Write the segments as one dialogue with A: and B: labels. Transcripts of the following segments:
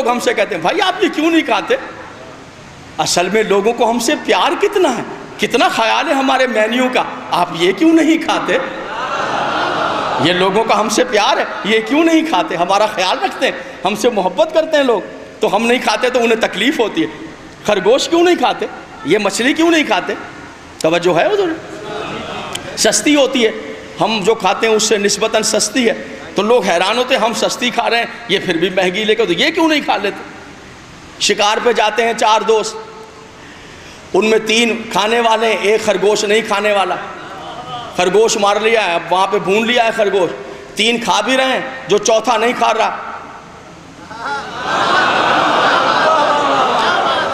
A: لوگ ہم سے کہتے ہیں بھائی آپ یہ کیوں نہیں کھاتے؟ اصل میں لوگوں کو ہم سے پیار کتنا ہے، کتنا خیال ہے ہمارے مینیو کا، آپ یہ کیوں نہیں کھاتے؟ یہ لوگوں کا ہم سے پیار ہے، یہ کیوں نہیں کھاتے؟ ہمارا خیال رکھتے ہیں، ہم سے محبت کرتے ہیں لوگ، تو ہم نہیں کھاتے تو انہیں تکلیف ہوتی ہے۔ خرگوش کیوں نہیں کھاتے؟ یہ مچھلی کیوں نہیں کھاتے؟ توجہ ہے ادھر؟ سستی ہوتی ہے، ہم جو کھاتے ہیں اس سے نسبتاً سستی ہے، تو لوگ حیران ہوتے ہیں ہم سستی کھا رہے ہیں، یہ پھر بھی مہنگی لے کے، تو یہ کیوں نہیں کھا لیتے؟ شکار پہ جاتے ہیں 4 دوست، ان میں 3 کھانے والے ہیں، ایک خرگوش نہیں کھانے والا، خرگوش مار لیا ہے، اب وہاں پہ بھون لیا ہے خرگوش، 3 کھا بھی رہے ہیں، جو چوتھا نہیں کھا رہا،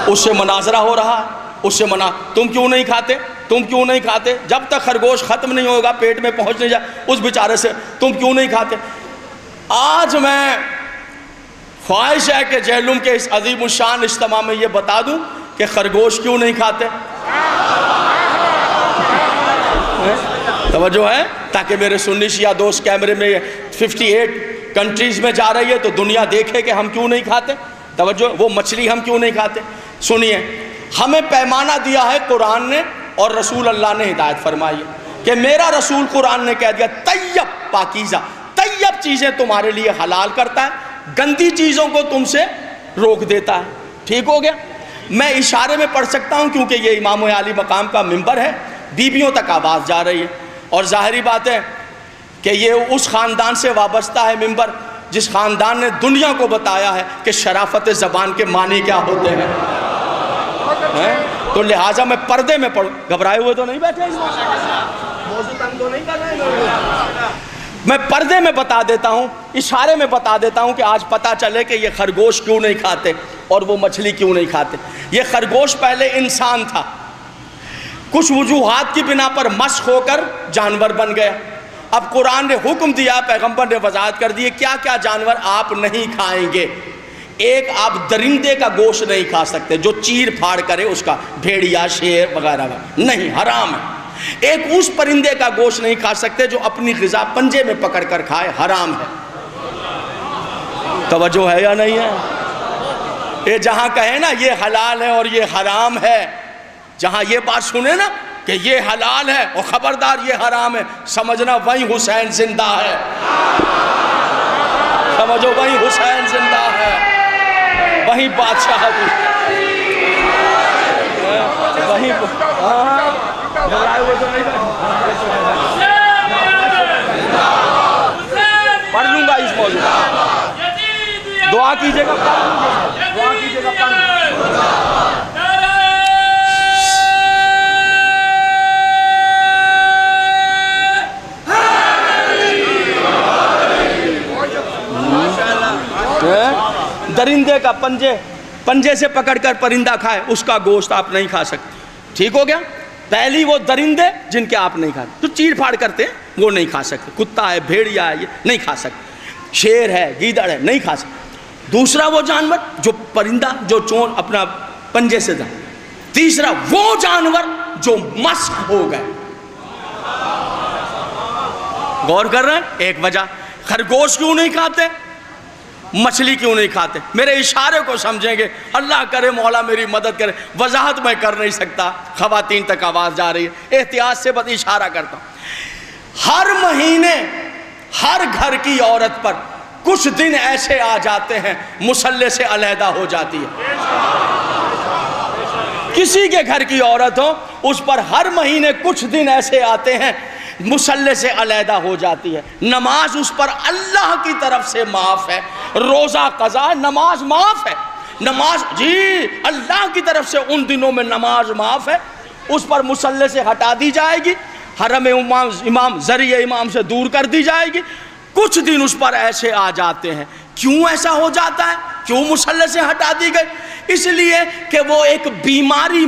A: اس سے مناظرہ ہو رہا ہے، اس سے تم کیوں نہیں کھاتے؟ تم کیوں نہیں کھاتے؟ جب تک خرگوش ختم نہیں ہوگا، پیٹ میں پہنچ نہیں جائے، اس بیچارے سے تم کیوں نہیں کھاتے؟ آج میں خواہش ہے کہ جہلم کے اس عظیم الشان اجتماع میں یہ بتا دوں کہ خرگوش کیوں نہیں کھاتے؟ توجہ ہے؟ تاکہ میرے سنی شیعہ دوست کیمرے میں 58 کنٹریز میں جا رہی ہے تو دنیا دیکھے کہ ہم کیوں نہیں کھاتے۔ توجہ، وہ مچھلی ہم کیوں نہیں کھاتے؟ سنیے، ہمیں پیمانہ دیا ہے قرآن نے اور رسول اللہ نے ہدایت فرمائی ہے کہ میرا رسول قرآن نے کہہ دیا طیب پاکیزہ، طیب چیزیں تمہارے لیے حلال کرتا ہے، گندی چیزوں کو تم سے روک دیتا ہے۔ ٹھیک ہو گیا؟ میں اشارے میں پڑھ سکتا ہوں کیونکہ یہ امام عالی مقام کا منبر ہے، بیویوں تک آواز جا رہی ہے، اور ظاہری بات ہے کہ یہ اس خاندان سے وابستہ ہے منبر جس خاندان نے دنیا کو بتایا ہے کہ شرافت زبان کے معنی کیا ہوتے ہیں، تو لہٰذا میں پردے میں پڑھوں۔ گھبرائے ہوئے تو نہیں بیٹھے، موضوع تنگ تو نہیں کر رہے؟ میں پردے میں بتا دیتا ہوں، اشارے میں بتا دیتا ہوں کہ آج پتہ چلے کہ یہ خرگوش کیوں نہیں کھاتے اور وہ مچھلی کیوں نہیں کھاتے۔ یہ خرگوش پہلے انسان تھا، کچھ وجوہات کی بنا پر مشق ہو کر جانور بن گیا۔ اب قرآن نے حکم دیا، پیغمبر نے وضاحت کر دی کیا کیا جانور آپ نہیں کھائیں گے۔ ایک، آپ درندے کا گوشت نہیں کھا سکتے جو چیر پھاڑ کرے، اس کا بھیڑیا، شیر وغیرہ نہیں، حرام ہے۔ ایک اس پرندے کا گوشت نہیں کھا سکتے جو اپنی غذا پنجے میں پکڑ کر کھائے، حرام ہے۔ توجہ ہے یا نہیں ہے؟ یہ جہاں کہے نا یہ حلال ہے اور یہ حرام ہے، جہاں یہ بات سنے نا کہ یہ حلال ہے اور خبردار یہ حرام ہے، سمجھنا وہیں حسین زندہ ہے، سمجھو وہیں حسین زندہ ہے، وہیں بادشاہ وہیں پڑھ لوں گا اس موضوع دعا کیجئے گا، دعا کیجئے گا۔ درندے کا پنجے سے پکڑ کر پرندہ کھائے، اس کا گوشت آپ نہیں کھا سکتے۔ ٹھیک ہو گیا؟ پہلی وہ درندے جن کے آپ نہیں کھاتے، تو چیر پھاڑ کرتے ہیں وہ نہیں کھا سکتے، کتا ہے، بھیڑیا ہے، یہ نہیں کھا سکتے، شیر ہے، گیدڑ ہے، نہیں کھا سکتے۔ دوسرا وہ جانور جو پرندہ جو چون اپنا پنجے سے دھا۔ تیسرا وہ جانور جو مسخ ہو گئے۔ غور کر رہے ہیں؟ ایک وجہ خرگوش کیوں نہیں کھاتے، مچھلی کیوں نہیں کھاتے؟ میرے اشارے کو سمجھیں گے، اللہ کرے مولا میری مدد کرے، وضاحت میں کر نہیں سکتا، خواتین تک آواز جا رہی ہے، احتیاط سے بس اشارہ کرتا ہوں۔ ہر مہینے ہر گھر کی عورت پر کچھ دن ایسے آ جاتے ہیں مصلے سے علیحدہ ہو جاتی ہے۔ کسی کے گھر کی عورت ہو، اس پر ہر مہینے کچھ دن ایسے آتے ہیں مصلے سے علیحدہ ہو جاتی ہے۔ نماز اس پر اللہ کی طرف سے معاف ہے، روزہ قضا، نماز معاف ہے، نماز جی اللہ کی طرف سے ان دنوں میں نماز معاف ہے، اس پر مصلے سے ہٹا دی جائے گی، حرم امام ذریعہ امام سے دور کر دی جائے گی۔ کچھ دن اس پر ایسے آ جاتے ہیں۔ کیوں ایسا ہو جاتا ہے؟ کیوں مصلے سے ہٹا دی گئی؟ اس لیے کہ وہ ایک بیماری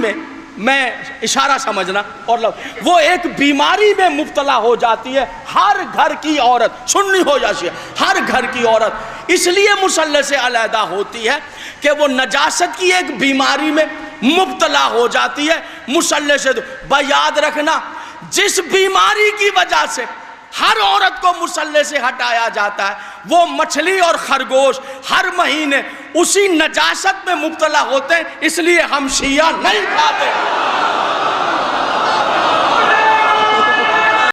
A: میں اشارہ سمجھنا، اور وہ ایک بیماری میں مبتلا ہو جاتی ہے۔ ہر گھر کی عورت، سنی ہو جاتی ہے، ہر گھر کی عورت اس لیے مصلے سے علیحدہ ہوتی ہے کہ وہ نجاست کی ایک بیماری میں مبتلا ہو جاتی ہے مصلے سے۔ یاد رکھنا، جس بیماری کی وجہ سے ہر عورت کو مصلے سے ہٹایا جاتا ہے وہ مچھلی اور خرگوش ہر مہینے اسی نجاست میں مبتلا ہوتے ہیں، اس لیے ہم شیعہ نہیں کھاتے۔